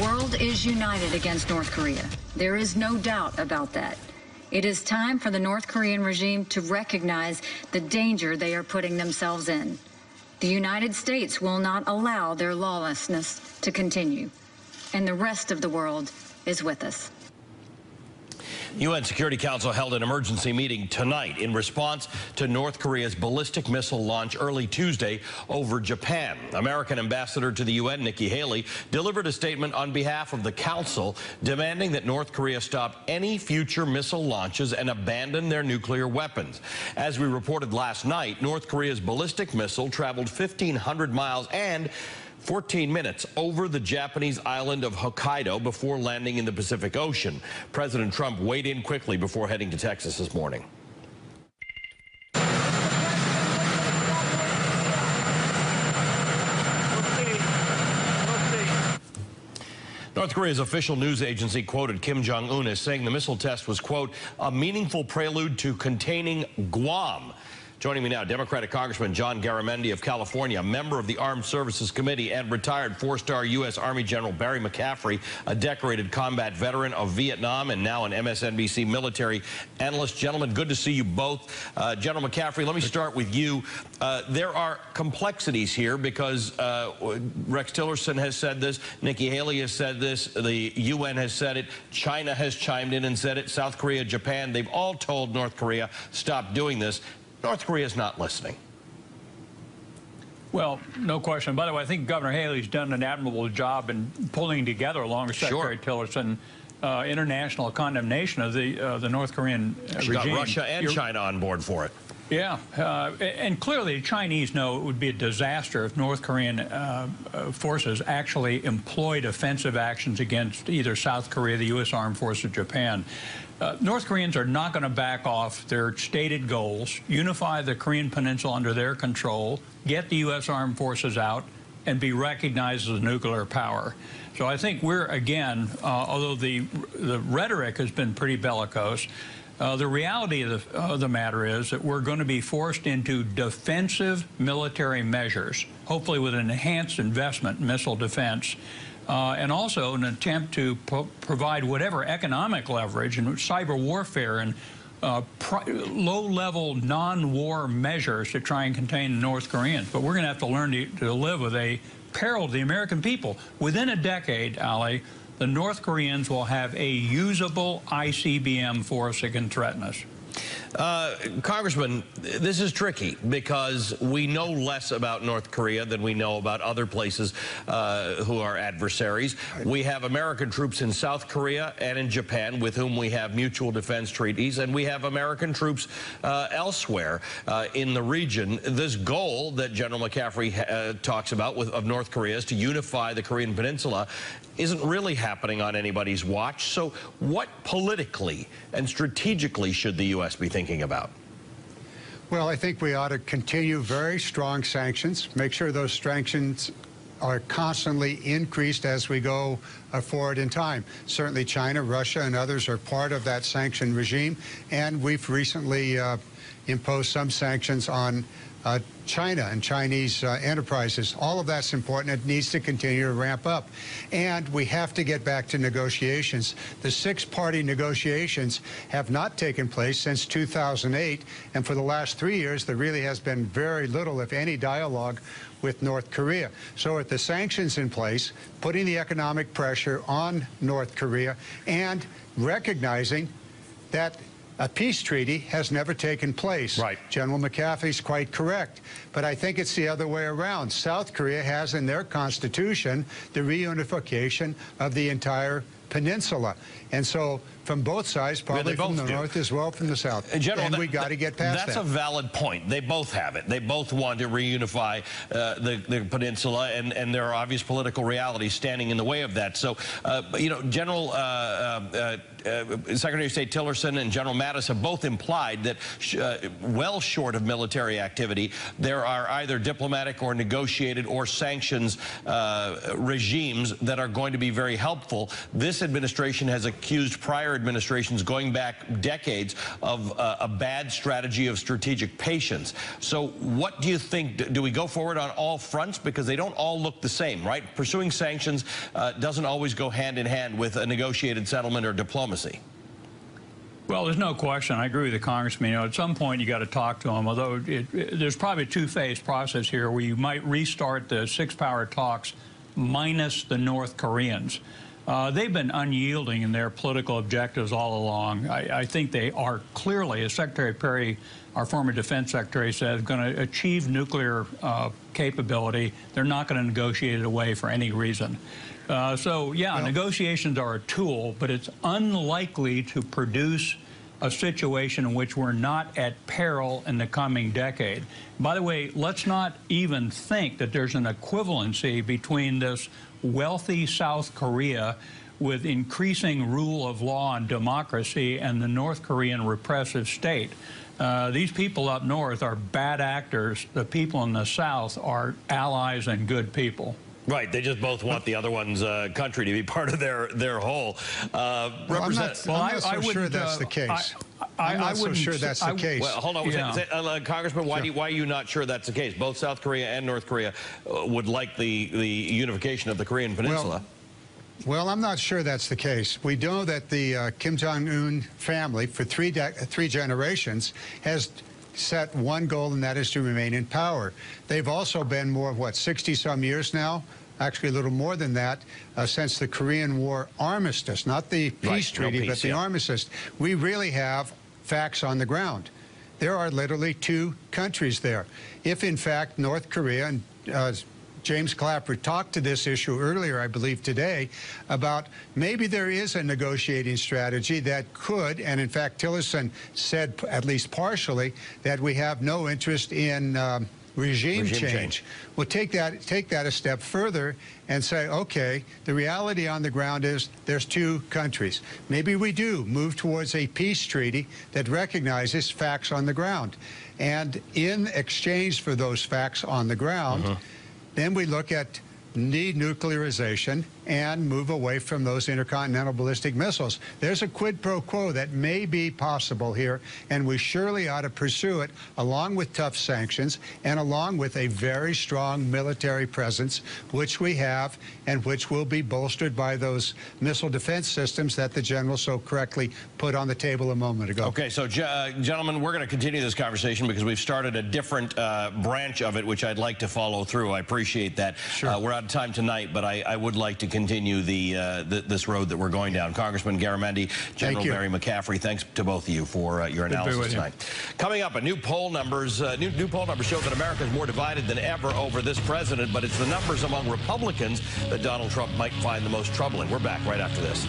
world is united against North Korea. There is no doubt about that. It is time for the North Korean regime to recognize the danger they are putting themselves in. The United States will not allow their lawlessness to continue, and the rest of the world is with us. UN Security Council held an emergency meeting tonight in response to North Korea's ballistic missile launch early Tuesday over Japan. American ambassador to the UN, Nikki Haley, delivered a statement on behalf of the Council demanding that North Korea stop any future missile launches and abandon their nuclear weapons. As we reported last night, North Korea's ballistic missile traveled 1,500 miles and 14 minutes over the Japanese island of Hokkaido before landing in the Pacific Ocean. President Trump weighed in quickly before heading to Texas this morning. North Korea's official news agency quoted Kim Jong-un as saying the missile test was, quote, a meaningful prelude to containing Guam. Joining me now, Democratic Congressman John Garamendi of California, member of the Armed Services Committee, and retired four-star U.S. Army General Barry McCaffrey, a decorated combat veteran of Vietnam and now an MSNBC military analyst. Gentlemen, good to see you both. General McCaffrey, let me start with you. There are complexities here because Rex Tillerson has said this, Nikki Haley has said this, the UN has said it, China has chimed in and said it, South Korea, Japan, they've all told North Korea, stop doing this. North Korea is not listening. Well, no question. By the way, I think Governor Haley's done an admirable job in pulling together, along with Secretary Tillerson, international condemnation of the North Korean regime. She got Russia and China on board for it. Yeah, and clearly the Chinese know it would be a disaster if North Korean forces actually employed offensive actions against either South Korea, the U.S. Armed Forces, or Japan. North Koreans are not going to back off their stated goals, unify the Korean Peninsula under their control, get the U.S. Armed Forces out, and be recognized as a nuclear power. So I think we're, again, although the rhetoric has been pretty bellicose, the reality of the matter is that we're going to be forced into defensive military measures, hopefully with an enhanced investment in missile defense, and also an attempt to provide whatever economic leverage and cyber warfare and low-level non-war measures to try and contain the North Koreans. But we're going to have to learn to live with a peril to the American people. Within a decade, Ali, the North Koreans will have a usable ICBM force that can threaten us. Congressman, this is tricky because we know less about North Korea than we know about other places who are adversaries. We have American troops in South Korea and in Japan with whom we have mutual defense treaties, and we have American troops elsewhere in the region. This goal that General McCaffrey talks about of North Korea is to unify the Korean Peninsula isn't really happening on anybody's watch. So what politically and strategically should the U.S. be thinking about? Well, I think we ought to continue very strong sanctions, make sure those sanctions are constantly increased as we go forward in time. Certainly China, Russia, and others are part of that sanction regime, and we've recently imposed some sanctions on China and Chinese enterprises. All of that's important. It needs to continue to ramp up. And we have to get back to negotiations. The six-party negotiations have not taken place since 2008, and for the last 3 years, there really has been very little, if any, dialogue with North Korea. So with the sanctions in place, putting the economic pressure on North Korea, and recognizing that a peace treaty has never taken place. Right. General McCaffrey's quite correct. But I think it's the other way around. South Korea has in their constitution the reunification of the entire peninsula. And so from both sides, probably from the north as well from the south. General, and we got to get past that. That's a valid point. They both have it. They both want to reunify the peninsula, and there are obvious political realities standing in the way of that. So, you know, General Secretary of State Tillerson and General Mattis have both implied that well short of military activity, there are either diplomatic or negotiated or sanctions regimes that are going to be very helpful. This administration has accused prior prior administrations going back decades of a bad strategy of strategic patience. So what do you think? Do we go forward on all fronts? Because they don't all look the same, right? Pursuing sanctions doesn't always go hand in hand with a negotiated settlement or diplomacy. Well, there's no question. I agree with the congressman. You know, at some point you got to talk to him, although there's probably a two-phase process here where you might restart the six-power talks minus the North Koreans. They've been unyielding in their political objectives all along. I think they are clearly, as Secretary Perry, our former defense secretary, said, going to achieve nuclear capability. They're not going to negotiate it away for any reason. So, yeah, negotiations are a tool, but it's unlikely to produce a situation in which we're not at peril in the coming decade. By the way, let's not even think that there's an equivalency between this wealthy South Korea with increasing rule of law and democracy and the North Korean repressive state. These people up north are bad actors. The people in the South are allies and good people. Right, they just both want the other one's country to be part of their whole. I'm not so sure that's the case. I'm not so sure that's the case. Well, hold on, Congressman, why are you not sure that's the case? Both South Korea and North Korea would like the unification of the Korean Peninsula. Well, I'm not sure that's the case. We know that the Kim Jong-un family, for three generations, has set one goal, and that is to remain in power. They've also been more of, what, 60-some years now? Actually, a little more than that, since the Korean War armistice, not the peace treaty, but the armistice. We really have facts on the ground. There are literally two countries there. If, in fact, North Korea, and James Clapper talked to this issue earlier, I believe today, about maybe there is a negotiating strategy that could, and in fact Tillerson said at least partially, that we have no interest in regime change. We'll take that a step further and say, okay, the reality on the ground is there's two countries. Maybe we do move towards a peace treaty that recognizes facts on the ground. And in exchange for those facts on the ground, then we look at denuclearization and move away from those intercontinental ballistic missiles. There's a quid pro quo that may be possible here, and we surely ought to pursue it, along with tough sanctions and along with a very strong military presence, which we have and which will be bolstered by those missile defense systems that the general so correctly put on the table a moment ago. Okay, so gentlemen, we're going to continue this conversation because we've started a different branch of it, which I'd like to follow through. I appreciate that. Sure. We're out of time tonight, but I would like to continue this road that we're going down. Congressman Garamendi, General Barry McCaffrey, thanks to both of you for your analysis tonight. Coming up, new poll numbers show that America is more divided than ever over this president, but it's the numbers among Republicans that Donald Trump might find the most troubling. We're back right after this.